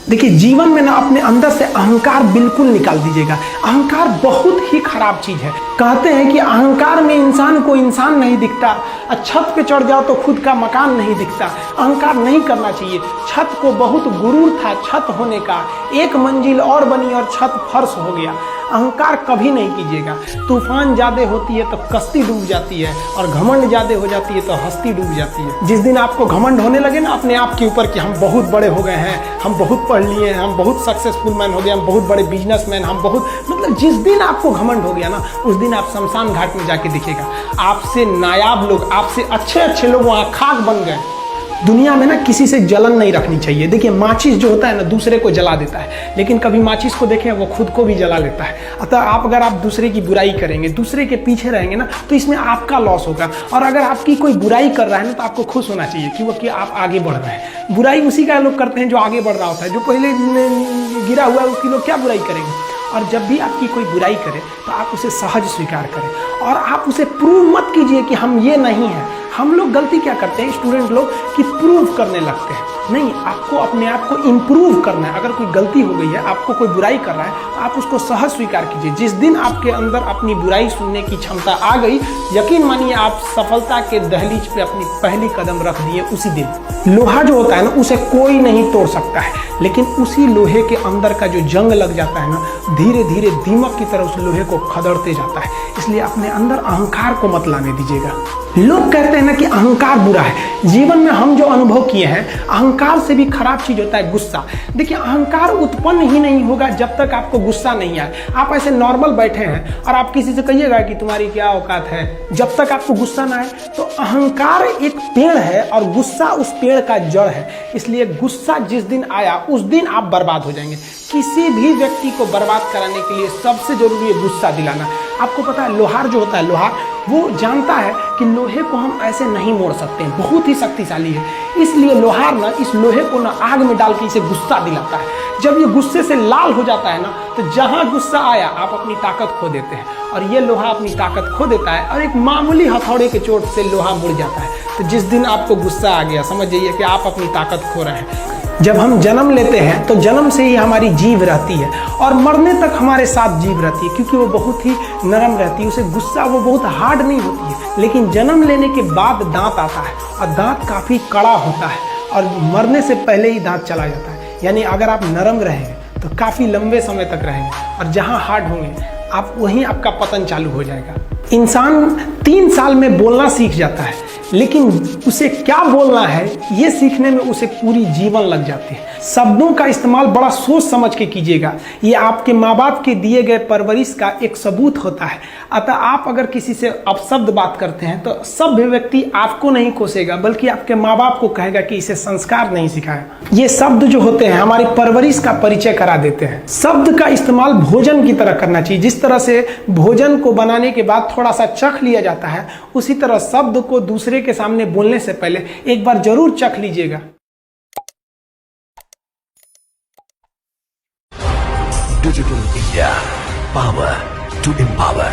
देखिए, जीवन में ना अपने अंदर से अहंकार बिल्कुल निकाल दीजिएगा। अहंकार बहुत ही खराब चीज है। कहते हैं कि अहंकार में इंसान को इंसान नहीं दिखता, छत पे चढ़ जाओ तो खुद का मकान नहीं दिखता। अहंकार नहीं करना चाहिए। छत को बहुत गुरूर था छत होने का, एक मंजिल और बनी और छत फर्श हो गया। अहंकार कभी नहीं कीजिएगा। तूफान ज्यादा होती है तो कश्ती डूब जाती है, और घमंड ज्यादा हो जाती है तो हस्ती डूब जाती है। जिस दिन आपको घमंड होने लगे ना अपने आप के ऊपर कि हम बहुत बड़े हो गए हैं, हम बहुत पढ़ लिए हैं, हम बहुत सक्सेसफुल मैन हो गए, हम बहुत बड़े बिजनेसमैन, हम बहुत, मतलब जिस दिन आपको घमंड हो गया ना, उस दिन आप शमशान घाट में जाके दिखेगा आपसे नायाब लोग, आपसे अच्छे अच्छे लोग वहाँ खाक बन गए। दुनिया में ना किसी से जलन नहीं रखनी चाहिए। देखिए, माचिस जो होता है ना दूसरे को जला देता है, लेकिन कभी माचिस को देखें वो खुद को भी जला लेता है। अतः अगर आप दूसरे की बुराई करेंगे, दूसरे के पीछे रहेंगे ना, तो इसमें आपका लॉस होगा। और अगर आपकी कोई बुराई कर रहा है ना, तो आपको खुश होना चाहिए कि आप आगे बढ़ रहे हैं। बुराई उसी का लोग करते हैं जो आगे बढ़ रहा होता है। जो पहले गिरा हुआ है उसकी लोग क्या बुराई करेंगे। और जब भी आपकी कोई बुराई करे तो आप उसे सहज स्वीकार करें, और आप उसे प्रूव मत कीजिए कि हम ये नहीं हैं। हम लोग गलती क्या करते हैं स्टूडेंट लोग, कि प्रूव करने लगते हैं। नहीं, आपको अपने आप को इम्प्रूव करना है। अगर कोई गलती हो गई है, आपको कोई बुराई कर रहा है, तो आप उसको सहज स्वीकार कीजिए। जिस दिन आपके अंदर अपनी बुराई सुनने की क्षमता आ गई, यकीन मानिए आप सफलता के दहलीज पे अपनी पहली कदम रख दिए उसी दिन। लोहा जो होता है ना, उसे कोई नहीं तोड़ सकता है, लेकिन उसी लोहे के अंदर का जो जंग लग जाता है ना, धीरे धीरे दीमक की तरह उस लोहे को खदड़ते जाता है। इसलिए अपने अंदर अहंकार को मत लाने दीजिएगा। लोग कहते हैं ना कि अहंकार बुरा है। जीवन में हम जो अनुभव किए हैं, अहंकार से भी खराब चीज होता है गुस्सा। देखिए, अहंकार उत्पन्न ही नहीं होगा जब तक आपको गुस्सा नहीं आए। आप ऐसे नॉर्मल बैठे हैं और आप किसी से कहिएगा कि तुम्हारी क्या औकात है, जब तक आपको गुस्सा ना आए। तो अहंकार एक पेड़ है और गुस्सा उस पेड़ का जड़ है। इसलिए गुस्सा जिस दिन आया उस दिन आप बर्बाद हो जाएंगे। किसी भी व्यक्ति को बर्बाद कराने के लिए सबसे जरूरी है गुस्सा दिलाना। आपको पता है, लोहार जो होता है, लोहार वो जानता है कि लोहे को हम ऐसे नहीं मोड़ सकते हैं, बहुत ही शक्तिशाली है। इसलिए लोहार ना इस लोहे को ना आग में डाल के इसे गुस्सा दिलाता है। जब ये गुस्से से लाल हो जाता है ना, तो जहां गुस्सा आया आप अपनी ताकत खो देते हैं, और ये लोहा अपनी ताकत खो देता है, और एक मामूली हथौड़े के चोट से लोहा मुड़ जाता है। तो जिस दिन आपको गुस्सा आ गया, समझ जाइए कि आप अपनी ताकत खो रहे हैं। जब हम जन्म लेते हैं तो जन्म से ही हमारी जीभ रहती है, और मरने तक हमारे साथ जीभ रहती है, क्योंकि वो बहुत ही नरम रहती है। उसे गुस्सा वो बहुत हार्ड नहीं होती है। लेकिन जन्म लेने के बाद दांत आता है, और दांत काफी कड़ा होता है, और मरने से पहले ही दांत चला जाता है। यानी अगर आप नरम रहेंगे तो काफी लंबे समय तक रहेंगे, और जहां हार्ड होंगे आप वहीं आपका पतन चालू हो जाएगा। इंसान 3 साल में बोलना सीख जाता है, लेकिन उसे क्या बोलना है ये सीखने में उसे पूरी जीवन लग जाती है। शब्दों का इस्तेमाल बड़ा सोच समझ के कीजिएगा। ये आपके माँ बाप के दिए गए परवरिश का एक सबूत होता है। अतः आप अगर किसी से अपशब्द बात करते हैं तो सभ्य व्यक्ति आपको नहीं कोसेगा, बल्कि आपके माँ बाप को कहेगा कि इसे संस्कार नहीं सिखाया। ये शब्द जो होते हैं हमारी परवरिश का परिचय करा देते हैं। शब्द का इस्तेमाल भोजन की तरह करना चाहिए। जिस तरह से भोजन को बनाने के बाद थोड़ा सा चख लिया जाता है, उसी तरह शब्द को दूसरे के सामने बोलने से पहले एक बार जरूर चख लीजिएगा। Digital India, power to empower.